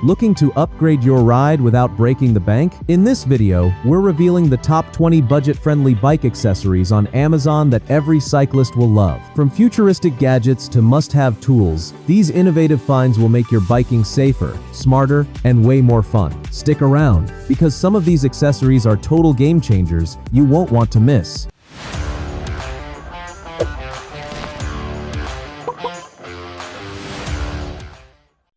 Looking to upgrade your ride without breaking the bank? In this video, we're revealing the top 20 budget-friendly bike accessories on Amazon that every cyclist will love. From futuristic gadgets to must-have tools, these innovative finds will make your biking safer, smarter, and way more fun. Stick around, because some of these accessories are total game changers you won't want to miss.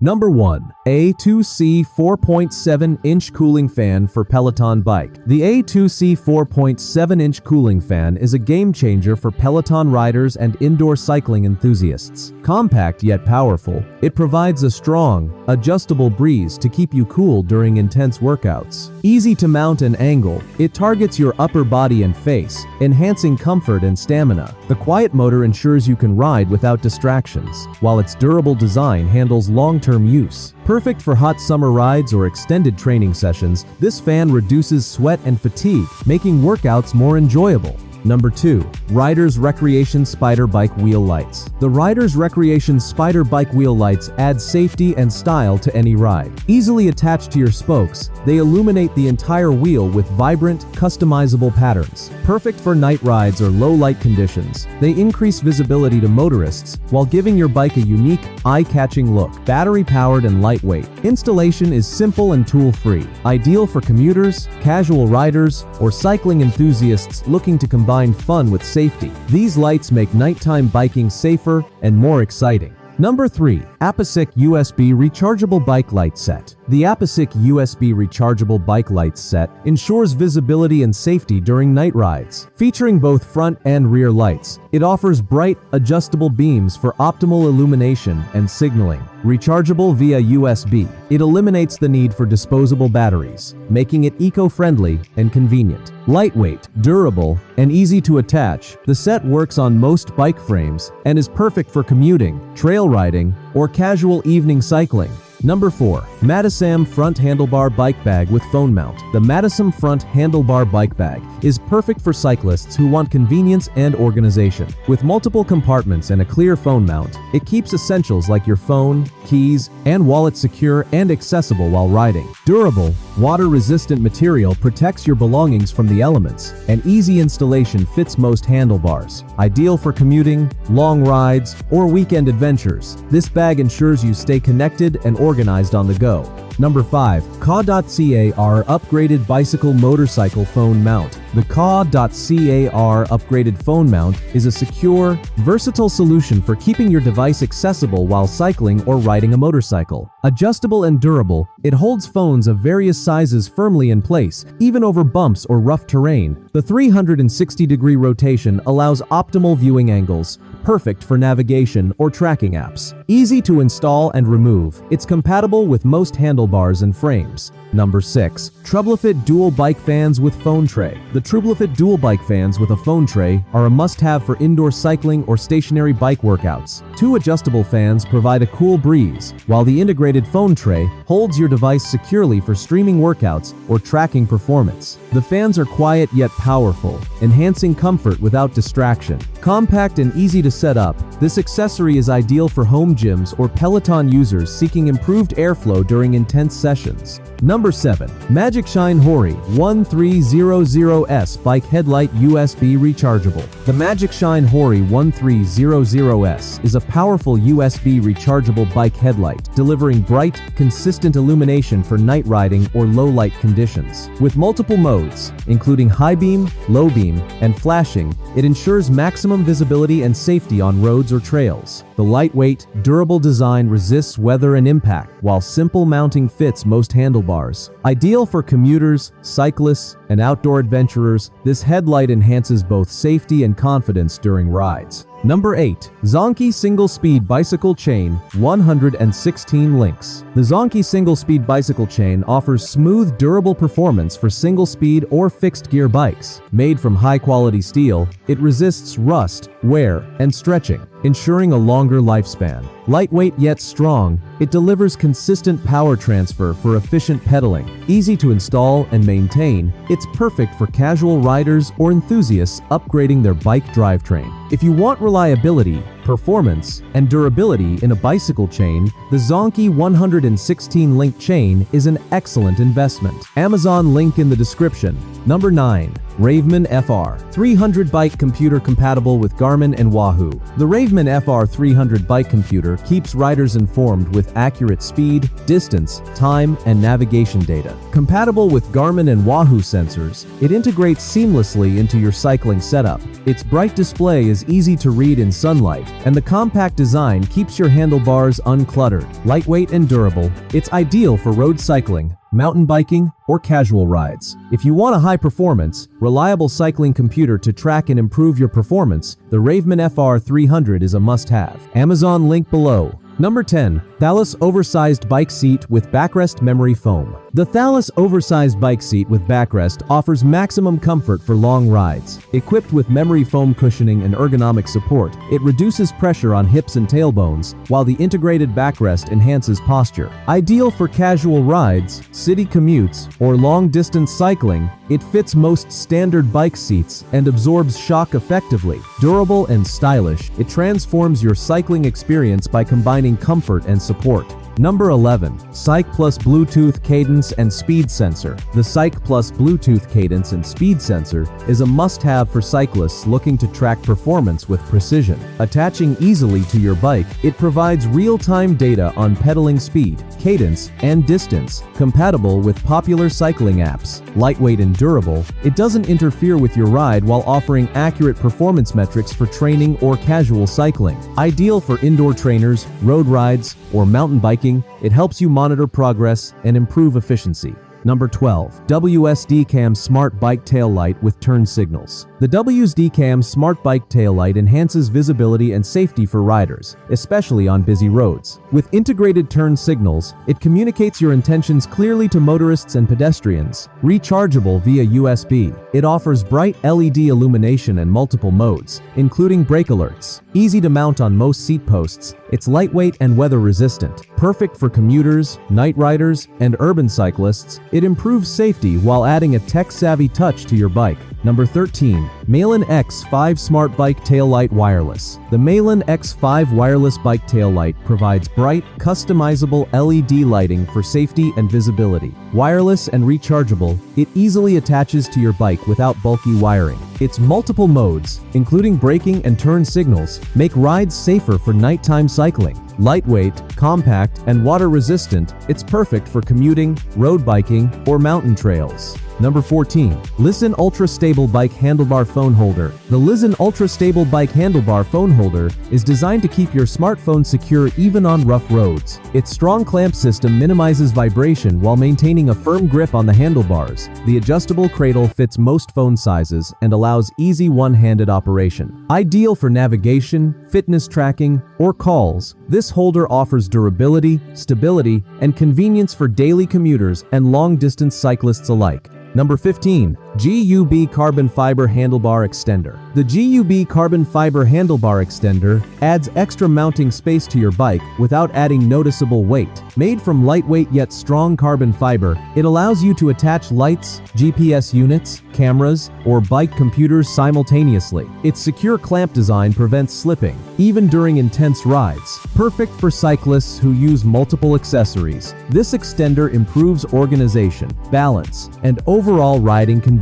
Number 1. A2C 4.7-inch cooling fan for Peloton bike. The A2C 4.7-inch cooling fan is a game changer for Peloton riders and indoor cycling enthusiasts. Compact yet powerful, it provides a strong, adjustable breeze to keep you cool during intense workouts. Easy to mount and angle, it targets your upper body and face, enhancing comfort and stamina. The quiet motor ensures you can ride without distractions, while its durable design handles long-term use. Perfect for hot summer rides or extended training sessions, this fan reduces sweat and fatigue, making workouts more enjoyable. Number 2. Ryders Recreation Spider Bike Wheel Lights. The Ryders Recreation Spider Bike Wheel Lights add safety and style to any ride. Easily attached to your spokes, they illuminate the entire wheel with vibrant, customizable patterns. Perfect for night rides or low light conditions, they increase visibility to motorists while giving your bike a unique, eye-catching look. Battery-powered and lightweight. Installation is simple and tool-free. Ideal for commuters, casual riders, or cycling enthusiasts looking to combine fun with safety. These lights make nighttime biking safer and more exciting. Number 3. Apecyc USB Rechargeable Bike Light Set. The Apecyc USB Rechargeable Bike Lights Set ensures visibility and safety during night rides. Featuring both front and rear lights, it offers bright, adjustable beams for optimal illumination and signaling. Rechargeable via USB, it eliminates the need for disposable batteries, making it eco-friendly and convenient. Lightweight, durable, and easy to attach, the set works on most bike frames and is perfect for commuting, trail riding, or casual evening cycling. Number 4. Mattisam Front Handlebar Bike Bag with Phone Mount. The Mattisam Front Handlebar Bike Bag is perfect for cyclists who want convenience and organization. With multiple compartments and a clear phone mount, it keeps essentials like your phone, keys, and wallet secure and accessible while riding. Durable, water-resistant material protects your belongings from the elements, and easy installation fits most handlebars. Ideal for commuting, long rides, or weekend adventures, this bag ensures you stay connected and organized on the go. Number 5. Caw.car Upgraded Bicycle Motorcycle Phone Mount. The Caw.car Upgraded Phone Mount is a secure, versatile solution for keeping your device accessible while cycling or riding a motorcycle. Adjustable and durable, it holds phones of various sizes firmly in place, even over bumps or rough terrain. The 360-degree rotation allows optimal viewing angles, perfect for navigation or tracking apps. Easy to install and remove, it's compatible with most handlebars and frames. Number 6. Trublifit Dual Bike Fans with Phone Tray. The Trublifit Dual Bike Fans with a phone tray are a must-have for indoor cycling or stationary bike workouts. Two adjustable fans provide a cool breeze, while the integrated phone tray holds your device securely for streaming workouts or tracking performance. The fans are quiet yet powerful, enhancing comfort without distraction. Compact and easy to set up, this accessory is ideal for home gyms or Peloton users seeking improved airflow during intense sessions. Number 7. Magicshine Hori 1300S Bike Headlight USB Rechargeable. The Magicshine Hori 1300S is a powerful USB rechargeable bike headlight, delivering bright, consistent illumination for night riding or low-light conditions. With multiple modes, including high beam, low beam, and flashing, it ensures maximum visibility and safety on roads or trails. The lightweight, durable design resists weather and impact, while simple mounting fits most handlebars. Ideal for commuters, cyclists, and outdoor adventurers, this headlight enhances both safety and confidence during rides. Number 8. Zonkie Single Speed Bicycle Chain 116 links. The Zonkie Single Speed Bicycle Chain offers smooth, durable performance for single-speed or fixed-gear bikes. Made from high-quality steel, it resists rust, wear, and stretching, ensuring a longer lifespan. Lightweight yet strong, it delivers consistent power transfer for efficient pedaling. Easy to install and maintain, it's perfect for casual riders or enthusiasts upgrading their bike drivetrain. If you want reliability, performance, and durability in a bicycle chain, the Zonkie 116-link chain is an excellent investment. Amazon link in the description. Number 9. Ravemen FR300 bike computer compatible with Garmin and Wahoo. The Ravemen FR300 bike computer keeps riders informed with accurate speed, distance, time, and navigation data. Compatible with Garmin and Wahoo sensors, it integrates seamlessly into your cycling setup. Its bright display is easy to read in sunlight, and the compact design keeps your handlebars uncluttered. Lightweight and durable, it's ideal for road cycling, mountain biking, or casual rides. If you want a high-performance, reliable cycling computer to track and improve your performance, the Ravemen FR300 is a must-have. Amazon link below. Number 10. Thalous oversized bike seat with backrest memory foam. The Thalous oversized bike seat with backrest offers maximum comfort for long rides. Equipped with memory foam cushioning and ergonomic support, it reduces pressure on hips and tailbones, while the integrated backrest enhances posture. Ideal for casual rides, city commutes, or long-distance cycling, it fits most standard bike seats and absorbs shock effectively. Durable and stylish, it transforms your cycling experience by combining comfort and support. Number 11. Cycplus Bluetooth Cadence and Speed Sensor. The Cycplus Bluetooth Cadence and Speed Sensor is a must-have for cyclists looking to track performance with precision. Attaching easily to your bike, it provides real-time data on pedaling speed, cadence, and distance, compatible with popular cycling apps. Lightweight and durable, it doesn't interfere with your ride while offering accurate performance metrics for training or casual cycling. Ideal for indoor trainers, road rides, or mountain biking, it helps you monitor progress and improve efficiency. Number 12. Wsdcam Smart Bike Taillight with Turn Signals. The Wsdcam Smart Bike Taillight enhances visibility and safety for riders, especially on busy roads. With integrated turn signals, it communicates your intentions clearly to motorists and pedestrians. Rechargeable via USB, it offers bright LED illumination and multiple modes, including brake alerts. Easy to mount on most seat posts, it's lightweight and weather-resistant. Perfect for commuters, night riders, and urban cyclists, it improves safety while adding a tech-savvy touch to your bike. Number 13. Meilan X5 Smart Bike Taillight Wireless. The Meilan X5 wireless bike taillight provides bright, customizable LED lighting for safety and visibility. Wireless and rechargeable, it easily attaches to your bike without bulky wiring. Its multiple modes, including braking and turn signals, make rides safer for nighttime cycling. Lightweight, compact, and water-resistant, it's perfect for commuting, road biking, or mountain trails. Number 14. Lisen Ultra Stable Bike Handlebar Phone Holder. The Lisen Ultra Stable Bike Handlebar Phone Holder is designed to keep your smartphone secure even on rough roads. Its strong clamp system minimizes vibration while maintaining a firm grip on the handlebars. The adjustable cradle fits most phone sizes and allows easy one-handed operation. Ideal for navigation, fitness tracking, or calls, this holder offers durability, stability, and convenience for daily commuters and long-distance cyclists alike. Number 15. GUB Carbon Fiber Handlebar Extender. The GUB Carbon Fiber Handlebar Extender adds extra mounting space to your bike without adding noticeable weight. Made from lightweight yet strong carbon fiber, it allows you to attach lights, GPS units, cameras, or bike computers simultaneously. Its secure clamp design prevents slipping, even during intense rides. Perfect for cyclists who use multiple accessories. This extender improves organization, balance, and overall riding convenience.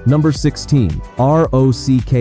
Number 16. ROCKBROS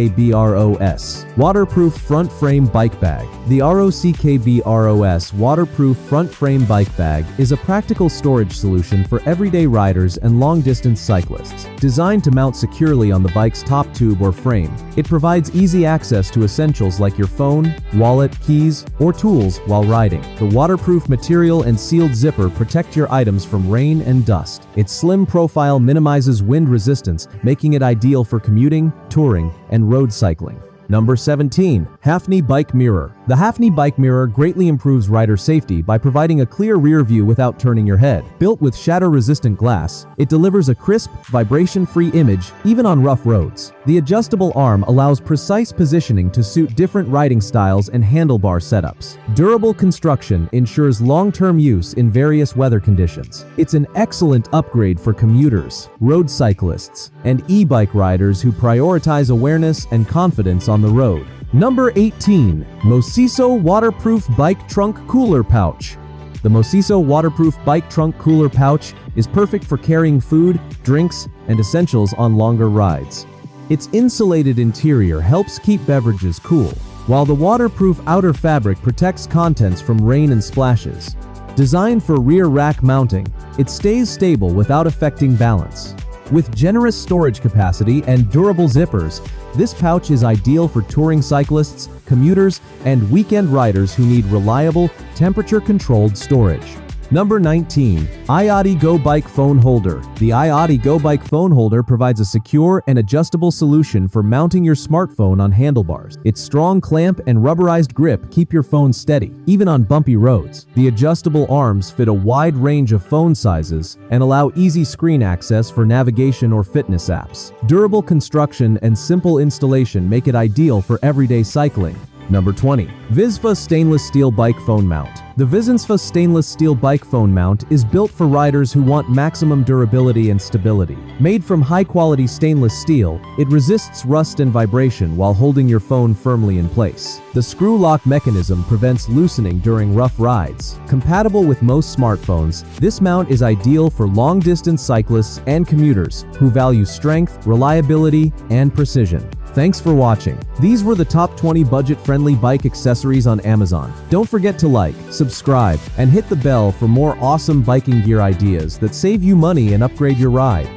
Waterproof Front Frame Bike Bag. The ROCKBROS Waterproof Front Frame Bike Bag is a practical storage solution for everyday riders and long-distance cyclists. Designed to mount securely on the bike's top tube or frame, it provides easy access to essentials like your phone, wallet, keys, or tools while riding. The waterproof material and sealed zipper protect your items from rain and dust. Its slim profile minimizes wind resistance, making it ideal for commuting, touring, and road cycling. Number 17. Hafny Bike Mirror. The Hafny Bike Mirror greatly improves rider safety by providing a clear rear view without turning your head. Built with shatter-resistant glass, it delivers a crisp, vibration-free image even on rough roads. The adjustable arm allows precise positioning to suit different riding styles and handlebar setups. Durable construction ensures long-term use in various weather conditions. It's an excellent upgrade for commuters, road cyclists, and e-bike riders who prioritize awareness and confidence on the road. Number 18. Mosiso Waterproof Bike Trunk Cooler Pouch. The Mosiso Waterproof Bike Trunk Cooler Pouch is perfect for carrying food, drinks, and essentials on longer rides. Its insulated interior helps keep beverages cool, while the waterproof outer fabric protects contents from rain and splashes. Designed for rear rack mounting, it stays stable without affecting balance. With generous storage capacity and durable zippers, this pouch is ideal for touring cyclists, commuters, and weekend riders who need reliable, temperature-controlled storage. Number 19. iOtti Go Bike Phone Holder. The iOtti Go Bike Phone Holder provides a secure and adjustable solution for mounting your smartphone on handlebars. Its strong clamp and rubberized grip keep your phone steady, even on bumpy roads. The adjustable arms fit a wide range of phone sizes and allow easy screen access for navigation or fitness apps. Durable construction and simple installation make it ideal for everyday cycling. Number 20. Wsdcam Stainless Steel Bike Phone Mount. The Wsdcam Stainless Steel Bike Phone Mount is built for riders who want maximum durability and stability. Made from high-quality stainless steel, it resists rust and vibration while holding your phone firmly in place. The screw lock mechanism prevents loosening during rough rides. Compatible with most smartphones, this mount is ideal for long-distance cyclists and commuters who value strength, reliability, and precision. Thanks for watching. These were the top 20 budget-friendly bike accessories on Amazon. Don't forget to like, subscribe, and hit the bell for more awesome biking gear ideas that save you money and upgrade your ride.